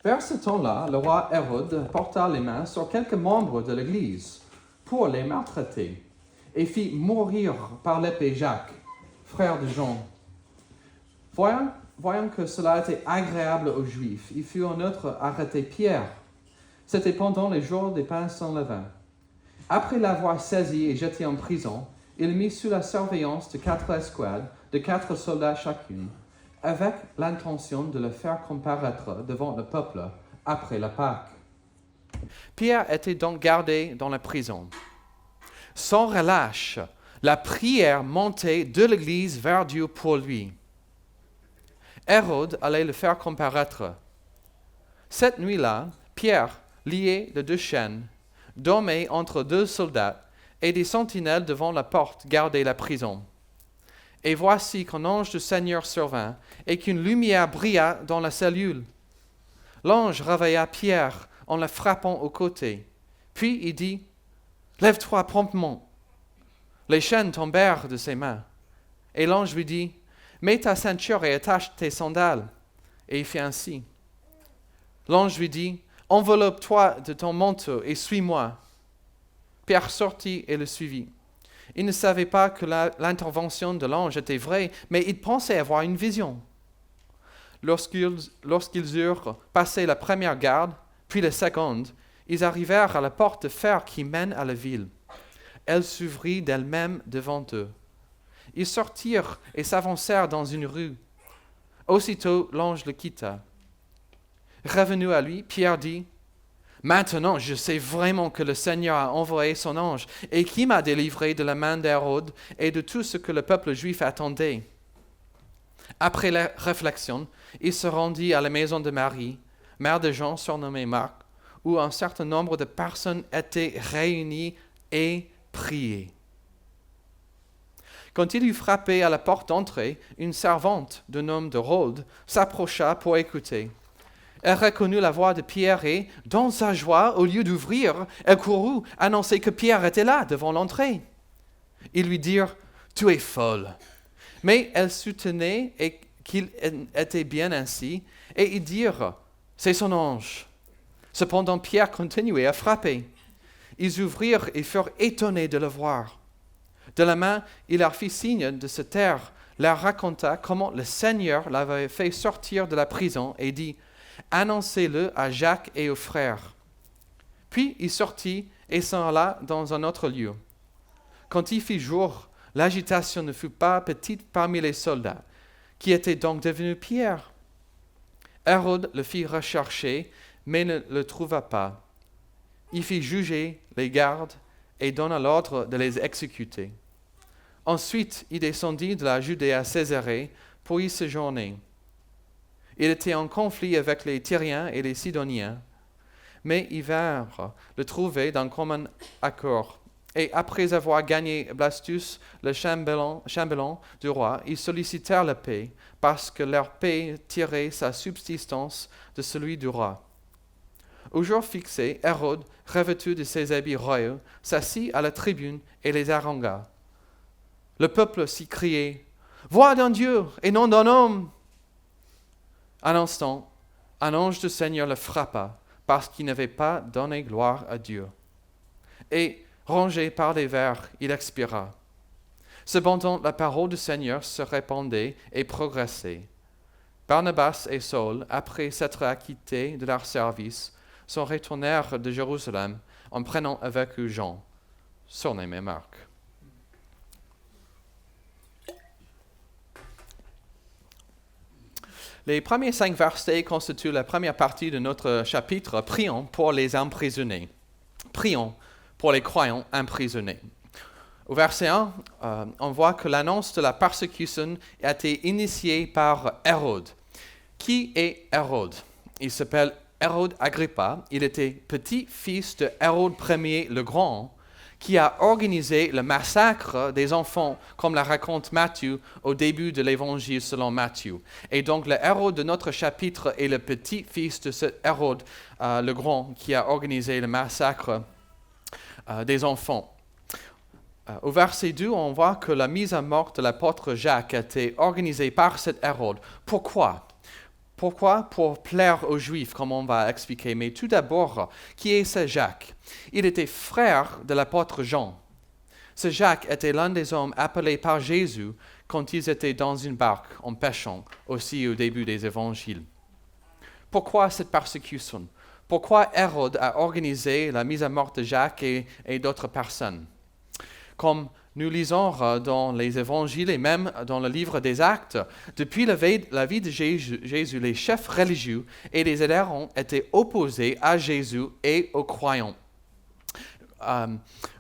Vers ce temps-là, le roi Hérode porta les mains sur quelques membres de l'Église pour les maltraiter et fit mourir par l'épée Jacques, frère de Jean. Voyant que cela était agréable aux Juifs, il fit en outre arrêter Pierre. C'était pendant les jours des pains sans levain. Après l'avoir saisi et jeté en prison, il mit sous la surveillance de 4 escouades, de 4 soldats chacune, avec l'intention de le faire comparaître devant le peuple après la Pâque. Pierre était donc gardé dans la prison. Sans relâche, la prière montait de l'Église vers Dieu pour lui. Hérode allait le faire comparaître. Cette nuit-là, Pierre, lié de 2 chaînes, dormait entre 2 soldats, et des sentinelles devant la porte gardaient la prison. Et voici qu'un ange du Seigneur survint, et qu'une lumière brilla dans la cellule. L'ange réveilla Pierre en le frappant au côté. Puis il dit, « Lève-toi promptement. » Les chaînes tombèrent de ses mains. Et l'ange lui dit, « Mets ta ceinture et attache tes sandales. » Et il fit ainsi. L'ange lui dit, « Enveloppe-toi de ton manteau et suis-moi. » Pierre sortit et le suivit. Il ne savait pas que l'intervention de l'ange était vraie, mais il pensait avoir une vision. Lorsqu'ils eurent passé la première garde, puis la seconde, ils arrivèrent à la porte de fer qui mène à la ville. Elle s'ouvrit d'elle-même devant eux. Ils sortirent et s'avancèrent dans une rue. Aussitôt, l'ange le quitta. Revenu à lui, Pierre dit, « Maintenant, je sais vraiment que le Seigneur a envoyé son ange et qui m'a délivré de la main d'Hérode et de tout ce que le peuple juif attendait. » Après la réflexion, il se rendit à la maison de Marie, mère de Jean surnommé Marc, où un certain nombre de personnes étaient réunies et priaient. Quand il eut frappé à la porte d'entrée, une servante du nom de Rôde s'approcha pour écouter. Elle reconnut la voix de Pierre et, dans sa joie, au lieu d'ouvrir, elle courut annoncer que Pierre était là, devant l'entrée. Ils lui dirent, « Tu es folle. » Mais elle soutenait qu'il était bien ainsi, et ils dirent, « C'est son ange. » Cependant, Pierre continuait à frapper. Ils ouvrirent et furent étonnés de le voir. De la main, il leur fit signe de se taire, leur raconta comment le Seigneur l'avait fait sortir de la prison et dit, « Annoncez-le à Jacques et aux frères. » Puis il sortit et s'en alla dans un autre lieu. Quand il fit jour, l'agitation ne fut pas petite parmi les soldats. Qui était donc devenu Pierre? Hérode le fit rechercher, mais ne le trouva pas. Il fit juger les gardes et donna l'ordre de les exécuter. Ensuite, il descendit de la Judée à Césarée pour y séjourner. Il était en conflit avec les Tyriens et les Sidoniens, mais ils vinrent le trouver d'un commun accord. Et après avoir gagné Blastus, le chambellan du roi, ils sollicitèrent la paix, parce que leur paix tirait sa subsistance de celui du roi. Au jour fixé, Hérode, revêtu de ses habits royaux, s'assit à la tribune et les harangua. Le peuple s'y criait, « Voix d'un Dieu et non d'un homme !» Un instant, un ange du Seigneur le frappa, parce qu'il n'avait pas donné gloire à Dieu. Et, rongé par des vers, il expira. Cependant, la parole du Seigneur se répandait et progressait. Barnabas et Saul, après s'être acquittés de leur service, s'en retournèrent de Jérusalem en prenant avec eux Jean, surnommé Marc. Les premiers 5 versets constituent la première partie de notre chapitre. Prions pour les emprisonnés. Prions pour les croyants emprisonnés. Au verset 1, on voit que l'annonce de la persécution a été initiée par Hérode. Qui est Hérode? Il s'appelle Hérode Agrippa. Il était petit-fils de Hérode Ier le Grand, qui a organisé le massacre des enfants, comme la raconte Matthieu au début de l'évangile selon Matthieu. Et donc le Hérode de notre chapitre est le petit-fils de ce Hérode le Grand qui a organisé le massacre des enfants. Au verset 2, on voit que la mise à mort de l'apôtre Jacques a été organisée par cet Hérode. Pourquoi? Pourquoi? Pour plaire aux Juifs, comme on va expliquer. Mais tout d'abord, qui est ce Jacques? Il était frère de l'apôtre Jean. Ce Jacques était l'un des hommes appelés par Jésus quand ils étaient dans une barque en pêchant, aussi au début des évangiles. Pourquoi cette persécution? Pourquoi Hérode a organisé la mise à mort de Jacques et d'autres personnes? Comme nous lisons dans les évangiles et même dans le livre des Actes, depuis la vie de Jésus, les chefs religieux et les adhérents étaient opposés à Jésus et aux croyants.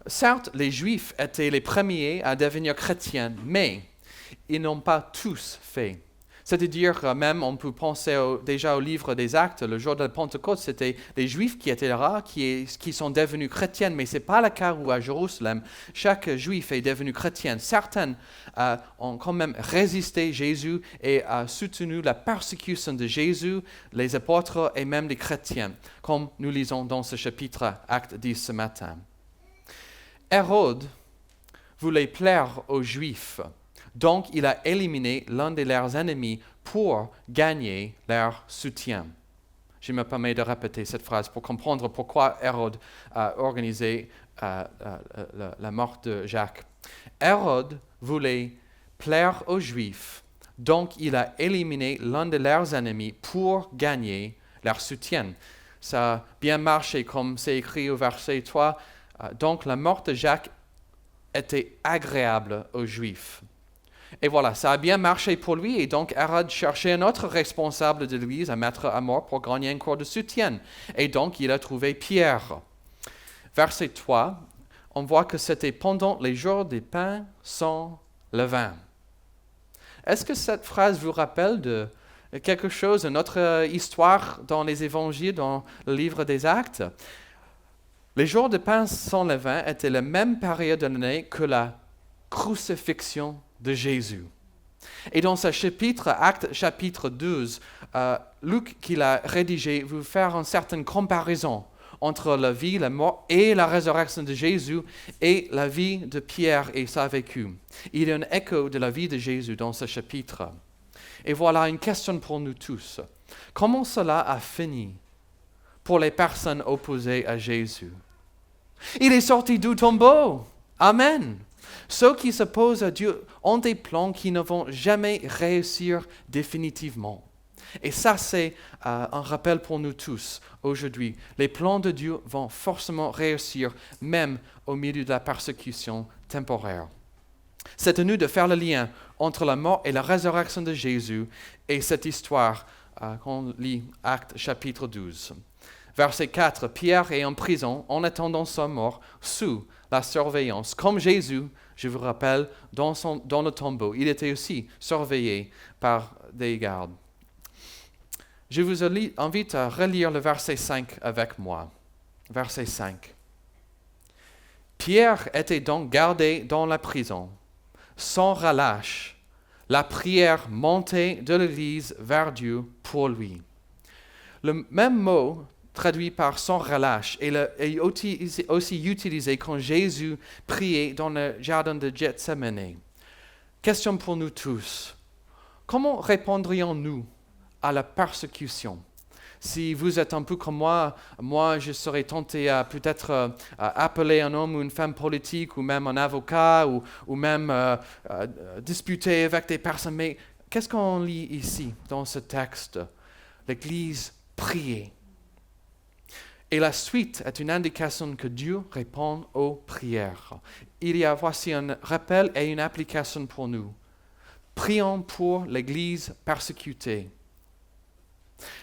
Certes, les Juifs étaient les premiers à devenir chrétiens, mais ils n'ont pas tous fait. C'est-à-dire, même, on peut penser déjà au livre des Actes, le jour de la Pentecôte, c'était les Juifs qui étaient là, qui sont devenus chrétiens, mais ce n'est pas le cas où à Jérusalem, chaque Juif est devenu chrétien. Certains ont quand même résisté Jésus et soutenu la persécution de Jésus, les apôtres et même les chrétiens, comme nous lisons dans ce chapitre, Acte 10 ce matin. Hérode voulait plaire aux Juifs. Donc, il a éliminé l'un de leurs ennemis pour gagner leur soutien. Je me permets de répéter cette phrase pour comprendre pourquoi Hérode a organisé la mort de Jacques. Hérode voulait plaire aux Juifs, donc il a éliminé l'un de leurs ennemis pour gagner leur soutien. Ça a bien marché, comme c'est écrit au verset 3. Donc, la mort de Jacques était agréable aux Juifs. Et voilà, ça a bien marché pour lui, et donc Hérode cherchait un autre responsable de l'Église à mettre à mort pour gagner un corps de soutien. Et donc, il a trouvé Pierre. Verset 3, on voit que c'était pendant les jours des pains sans levain. Est-ce que cette phrase vous rappelle de quelque chose, une autre histoire dans les évangiles, dans le livre des Actes? Les jours de pains sans levain étaient la même période de l'année que la crucifixion de Jésus. Et dans ce chapitre, Acte chapitre 12, Luc, qui l'a rédigé, veut faire une certaine comparaison entre la vie, la mort et la résurrection de Jésus et la vie de Pierre et sa vécu. Il y a un écho de la vie de Jésus dans ce chapitre. Et voilà une question pour nous tous. Comment cela a fini pour les personnes opposées à Jésus? Il est sorti du tombeau. Amen. Ceux qui s'opposent à Dieu ont des plans qui ne vont jamais réussir définitivement. Et ça, c'est un rappel pour nous tous aujourd'hui. Les plans de Dieu vont forcément réussir, même au milieu de la persécution temporaire. C'est à nous de faire le lien entre la mort et la résurrection de Jésus et cette histoire qu'on lit, Actes chapitre 12. Verset 4, Pierre est en prison en attendant sa mort sous la surveillance. Comme Jésus, je vous rappelle, dans le tombeau, il était aussi surveillé par des gardes. Je vous invite à relire le verset 5 avec moi. Verset 5. Pierre était donc gardé dans la prison, sans relâche. La prière montait de l'Église vers Dieu pour lui. Le même mot traduit par sans relâche est aussi utilisé quand Jésus priait dans le jardin de Gethsémane. Question pour nous tous. Comment répondrions-nous à la persécution? Si vous êtes un peu comme moi je serais tenté à peut-être appeler un homme ou une femme politique ou même un avocat ou même disputer avec des personnes. Mais qu'est-ce qu'on lit ici dans ce texte? L'Église priait. Et la suite est une indication que Dieu répond aux prières. Voici un rappel et une application pour nous. Prions pour l'Église persécutée.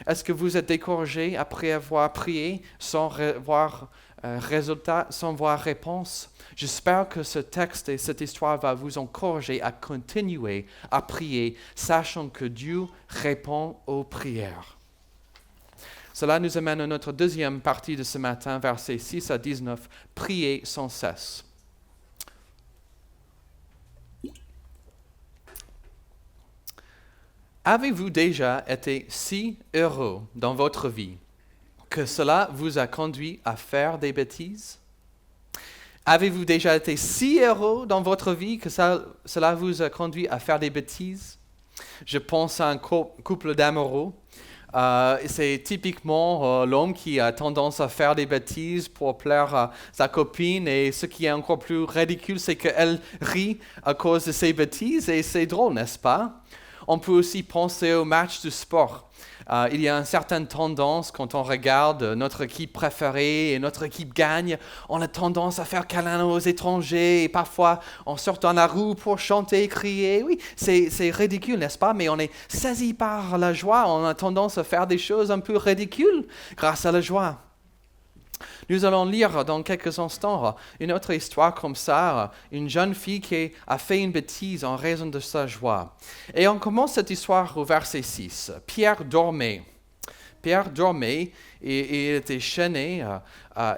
Est-ce que vous êtes découragé après avoir prié sans voir résultat, sans voir réponse? J'espère que ce texte et cette histoire va vous encourager à continuer à prier, sachant que Dieu répond aux prières. Cela nous amène à notre deuxième partie de ce matin, versets 6 à 19. Priez sans cesse. Avez-vous déjà été si heureux dans votre vie que cela vous a conduit à faire des bêtises? Avez-vous déjà été si heureux dans votre vie que cela vous a conduit à faire des bêtises? Je pense à un couple d'amoureux. C'est typiquement l'homme qui a tendance à faire des bêtises pour plaire à sa copine, et ce qui est encore plus ridicule, c'est qu'elle rit à cause de ses bêtises, et c'est drôle, n'est-ce pas? On peut aussi penser au match de sport. Il y a une certaine tendance, quand on regarde notre équipe préférée et notre équipe gagne, on a tendance à faire câlin aux étrangers, et parfois on sort dans la rue pour chanter, crier. Oui, c'est ridicule, n'est-ce pas? Mais on est saisi par la joie, on a tendance à faire des choses un peu ridicules grâce à la joie. Nous allons lire dans quelques instants une autre histoire comme ça, une jeune fille qui a fait une bêtise en raison de sa joie. Et on commence cette histoire au verset 6. Pierre dormait. Pierre dormait et il était chaîné,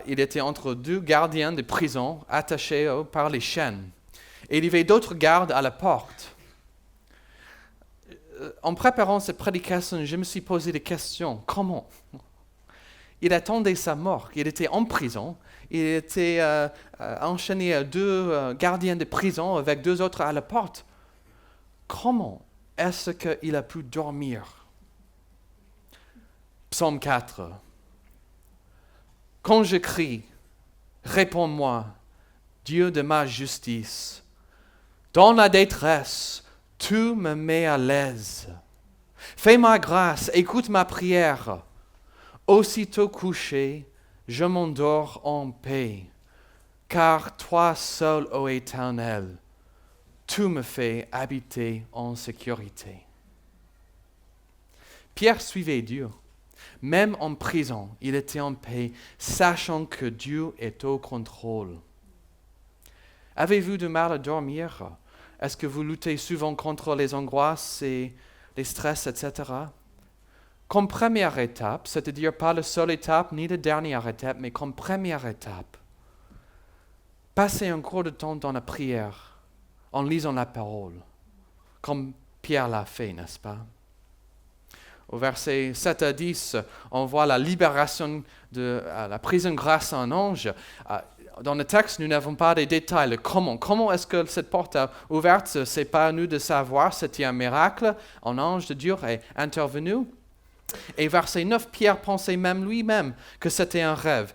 il était entre deux gardiens de prison attachés par les chaînes. Et il y avait d'autres gardes à la porte. En préparant cette prédication, je me suis posé des questions. Comment ? Il attendait sa mort, il était en prison, il était enchaîné à deux gardiens de prison avec deux autres à la porte. Comment est-ce qu'il a pu dormir? Psaume 4. Quand je crie, réponds-moi, Dieu de ma justice. Dans la détresse, tu me mets à l'aise. Fais-moi grâce, écoute ma prière. Aussitôt couché, je m'endors en paix, car toi seul, ô Éternel, tu me fais habiter en sécurité. Pierre suivait Dieu. Même en prison, il était en paix, sachant que Dieu est au contrôle. Avez-vous du mal à dormir? Est-ce que vous luttez souvent contre les angoisses et les stress, etc.? Comme première étape, c'est-à-dire pas la seule étape ni la dernière étape, mais comme première étape, passez un court de temps dans la prière, en lisant la parole, comme Pierre l'a fait, n'est-ce pas? Au verset 7 à 10, on voit la libération de la prison grâce à un ange. Dans le texte, nous n'avons pas des détails. Le comment. Comment est-ce que cette porte a ouverte? Ce n'est pas à nous de savoir. C'était un miracle. Un ange de Dieu est intervenu. Et verset 9, Pierre pensait même lui-même que c'était un rêve.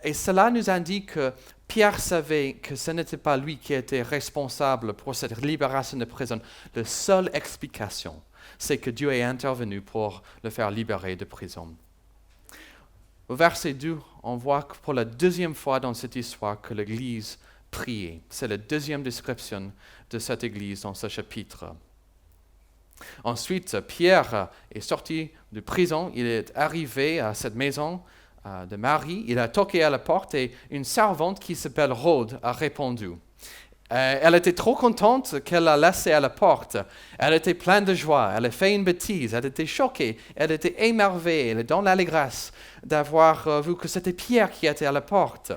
Et cela nous indique que Pierre savait que ce n'était pas lui qui était responsable pour cette libération de prison. La seule explication, c'est que Dieu est intervenu pour le faire libérer de prison. Au verset 2, on voit que pour la deuxième fois dans cette histoire que l'Église priait. C'est la deuxième description de cette Église dans ce chapitre. Ensuite, Pierre est sorti de prison, il est arrivé à cette maison de Marie, il a toqué à la porte et une servante qui s'appelle Rhode a répondu. Elle était trop contente qu'elle l'a laissé à la porte. Elle était pleine de joie, elle a fait une bêtise, elle était choquée, elle était émerveillée, elle est dans l'allégresse d'avoir vu que c'était Pierre qui était à la porte.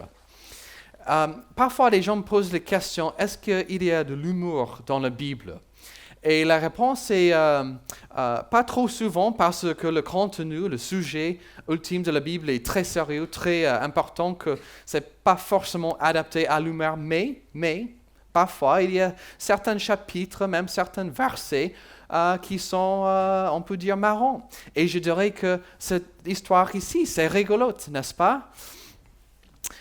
Parfois, les gens me posent la question, est-ce qu'il y a de l'humour dans la Bible? Et la réponse est pas trop souvent parce que le contenu, le sujet ultime de la Bible est très sérieux, très important, que ce n'est pas forcément adapté à l'humour, mais parfois il y a certains chapitres, même certains versets qui sont, on peut dire, marrants. Et je dirais que cette histoire ici, c'est rigolote, n'est-ce pas?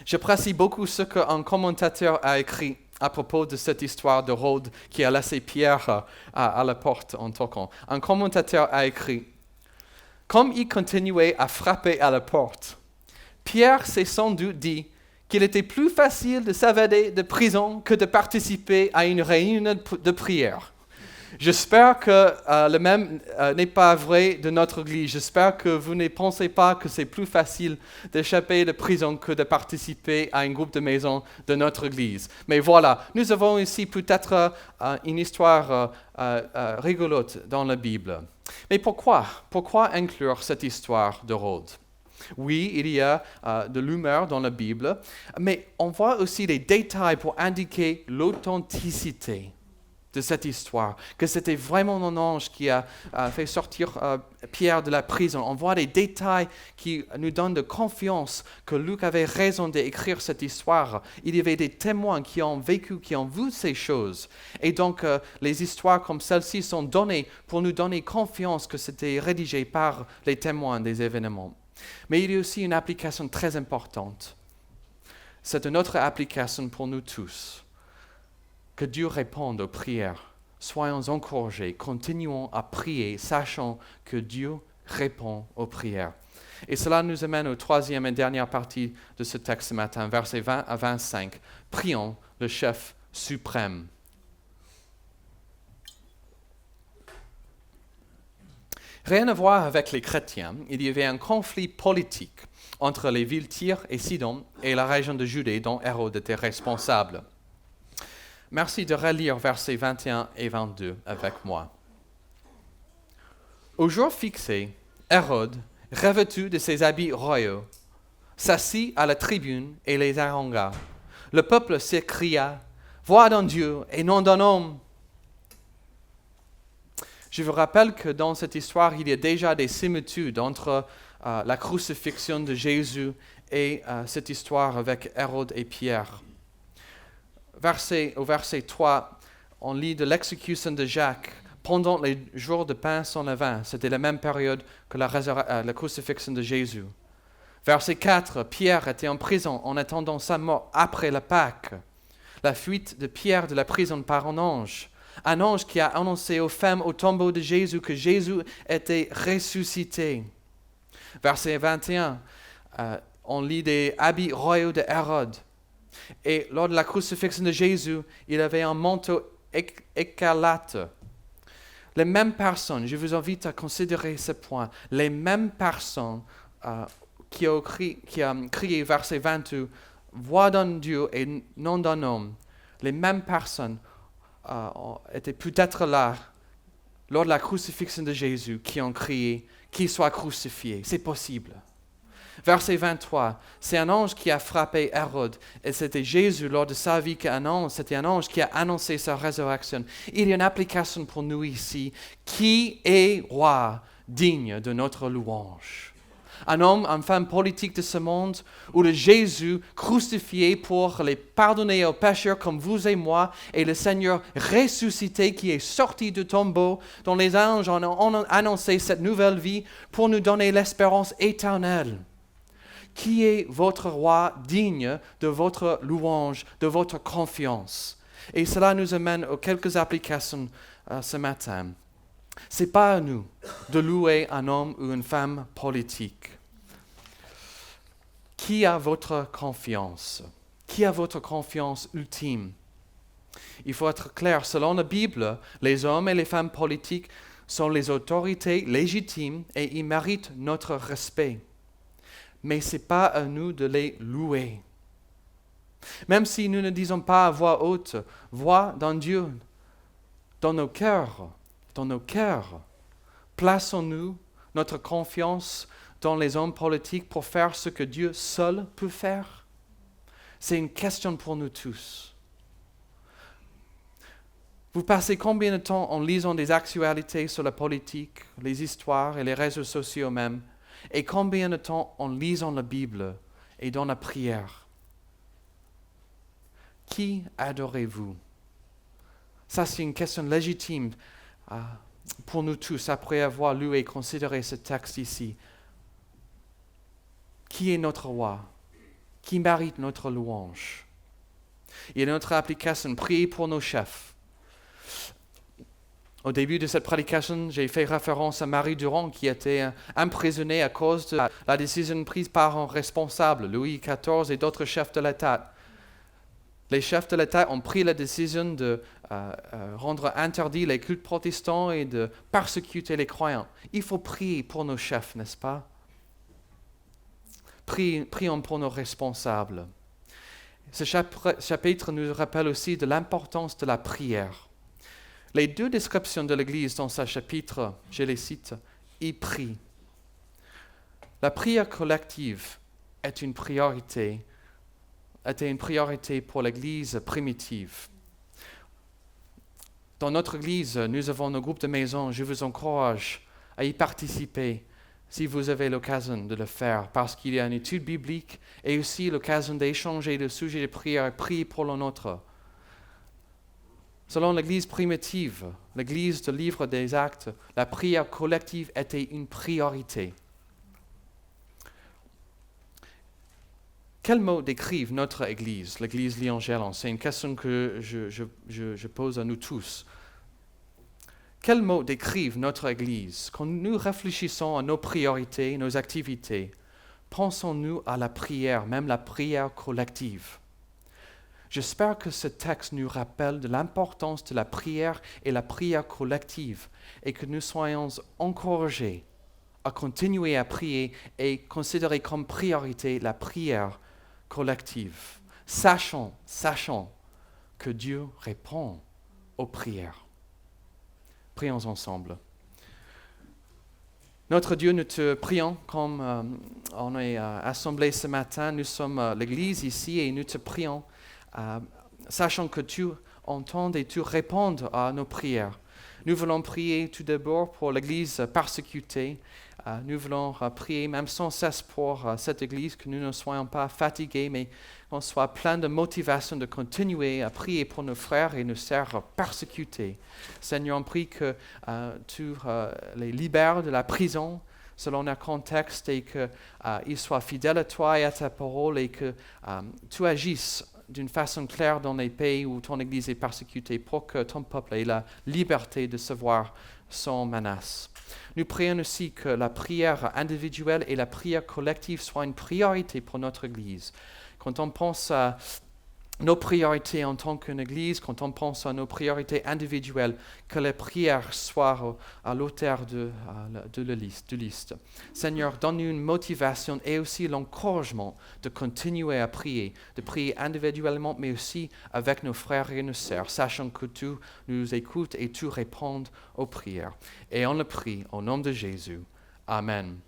J'apprécie beaucoup ce qu'un commentateur a écrit à propos de cette histoire de Rhode qui a laissé Pierre à la porte en toquant. Un commentateur a écrit « Comme il continuait à frapper à la porte, Pierre s'est sans doute dit qu'il était plus facile de s'évader de prison que de participer à une réunion de prière. J'espère que le même n'est pas vrai de notre Église. J'espère que vous ne pensez pas que c'est plus facile d'échapper de prison que de participer à un groupe de maison de notre Église. Mais voilà, nous avons ici peut-être une histoire rigolote dans la Bible. Mais pourquoi inclure cette histoire de Rhode? Oui, il y a de l'humeur dans la Bible, mais on voit aussi des détails pour indiquer l'authenticité. de cette histoire, que c'était vraiment un ange qui a fait sortir Pierre de la prison. On voit des détails qui nous donnent de confiance que Luc avait raison d'écrire cette histoire. Il y avait des témoins qui ont vécu, qui ont vu ces choses. Et donc, les histoires comme celle-ci sont données pour nous donner confiance que c'était rédigé par les témoins des événements. Mais il y a aussi une application très importante. C'est une autre application pour nous tous. Que Dieu réponde aux prières. Soyons encouragés, continuons à prier, sachant que Dieu répond aux prières. Et cela nous amène au troisième et dernière partie de ce texte ce matin, versets 20 à 25. Prions le chef suprême. Rien à voir avec les chrétiens, il y avait un conflit politique entre les villes Tyr et Sidon et la région de Judée dont Hérode était responsable. Merci de relire versets 21 et 22 avec moi. Au jour fixé, Hérode, revêtu de ses habits royaux, s'assit à la tribune et les harangua. Le peuple s'écria « Voix d'un Dieu et non d'un homme !» Je vous rappelle que dans cette histoire, il y a déjà des similitudes entre la crucifixion de Jésus et cette histoire avec Hérode et Pierre. Au verset 3, on lit de l'exécution de Jacques pendant les jours de pain sans levain. C'était la même période que la crucifixion de Jésus. Verset 4, Pierre était en prison en attendant sa mort après la Pâque. La fuite de Pierre de la prison par un ange qui a annoncé aux femmes au tombeau de Jésus que Jésus était ressuscité. Verset 21, on lit des habits royaux de Hérode. Et lors de la crucifixion de Jésus, il avait un manteau écarlate. Les mêmes personnes, je vous invite à considérer ce point, les mêmes personnes qui ont crié, verset 22, « Voix d'un Dieu et non d'un homme », les mêmes personnes étaient peut-être là lors de la crucifixion de Jésus qui ont crié qu'il soit crucifié. C'est possible. Verset 23, c'est un ange qui a frappé Hérode, et c'était Jésus lors de sa vie c'était un ange qui a annoncé sa résurrection. Il y a une application pour nous ici. Qui est roi digne de notre louange? Un homme, une femme politique de ce monde, ou le Jésus crucifié pour les pardonner aux pécheurs comme vous et moi, et le Seigneur ressuscité qui est sorti du tombeau, dont les anges ont annoncé cette nouvelle vie pour nous donner l'espérance éternelle. Qui est votre roi digne de votre louange, de votre confiance? Et cela nous amène aux quelques applications ce matin. Ce n'est pas à nous de louer un homme ou une femme politique. Qui a votre confiance? Qui a votre confiance ultime? Il faut être clair, selon la Bible, les hommes et les femmes politiques sont les autorités légitimes et ils méritent notre respect. Mais ce n'est pas à nous de les louer. Même si nous ne disons pas à voix haute, voix d'un Dieu, dans nos cœurs, plaçons-nous notre confiance dans les hommes politiques pour faire ce que Dieu seul peut faire? C'est une question pour nous tous. Vous passez combien de temps en lisant des actualités sur la politique, les histoires et les réseaux sociaux même, et combien de temps en lisant la Bible et dans la prière? Qui adorez-vous? Ça, c'est une question légitime pour nous tous, après avoir lu et considéré ce texte ici. Qui est notre roi? Qui mérite notre louange? Il y a notre application, prier pour nos chefs. Au début de cette prédication, j'ai fait référence à Marie Durand qui était emprisonnée à cause de la décision prise par un responsable, Louis XIV et d'autres chefs de l'État. Les chefs de l'État ont pris la décision de rendre interdits les cultes protestants et de persécuter les croyants. Il faut prier pour nos chefs, n'est-ce pas? Prions pour nos responsables. Ce chapitre nous rappelle aussi de l'importance de la prière. Les deux descriptions de l'Église dans ce chapitre, je les cite, ils prient. La prière collective était une priorité pour l'Église primitive. Dans notre Église, nous avons nos groupes de maison. Je vous encourage à y participer si vous avez l'occasion de le faire, parce qu'il y a une étude biblique et aussi l'occasion d'échanger le sujet de prière et prier pour le nôtre. Selon l'Église primitive, l'Église du livre des Actes, la prière collective était une priorité. Quels mots décrivent notre Église, l'Église Lyon-Gerland? C'est une question que je pose à nous tous. Quels mots décrivent notre Église? Quand nous réfléchissons à nos priorités, nos activités, pensons-nous à la prière, même la prière collective? J'espère que ce texte nous rappelle de l'importance de la prière et la prière collective et que nous soyons encouragés à continuer à prier et considérer comme priorité la prière collective, sachant que Dieu répond aux prières. Prions ensemble. Notre Dieu, nous te prions comme on est assemblés ce matin. Nous sommes l'Église ici et nous te prions, sachant que tu entends et tu réponds à nos prières. Nous voulons prier tout d'abord pour l'Église persécutée. Nous voulons prier même sans cesse pour cette Église, que nous ne soyons pas fatigués, mais qu'on soit plein de motivation de continuer à prier pour nos frères et nos sœurs persécutés. Seigneur, on prie que tu les libères de la prison selon leur contexte et qu'ils soient fidèles à toi et à ta parole et que tu agisses d'une façon claire dans les pays où ton Église est persécutée pour que ton peuple ait la liberté de se voir sans menace. Nous prions aussi que la prière individuelle et la prière collective soient une priorité pour notre Église. Quand on pense à nos priorités en tant qu'Église, quand on pense à nos priorités individuelles, que les prières soient à l'auteur de la liste. Seigneur, donne-nous une motivation et aussi l'encouragement de continuer à prier, de prier individuellement, mais aussi avec nos frères et nos sœurs, sachant que tu nous écoutes et tu réponds aux prières. Et on le prie au nom de Jésus. Amen.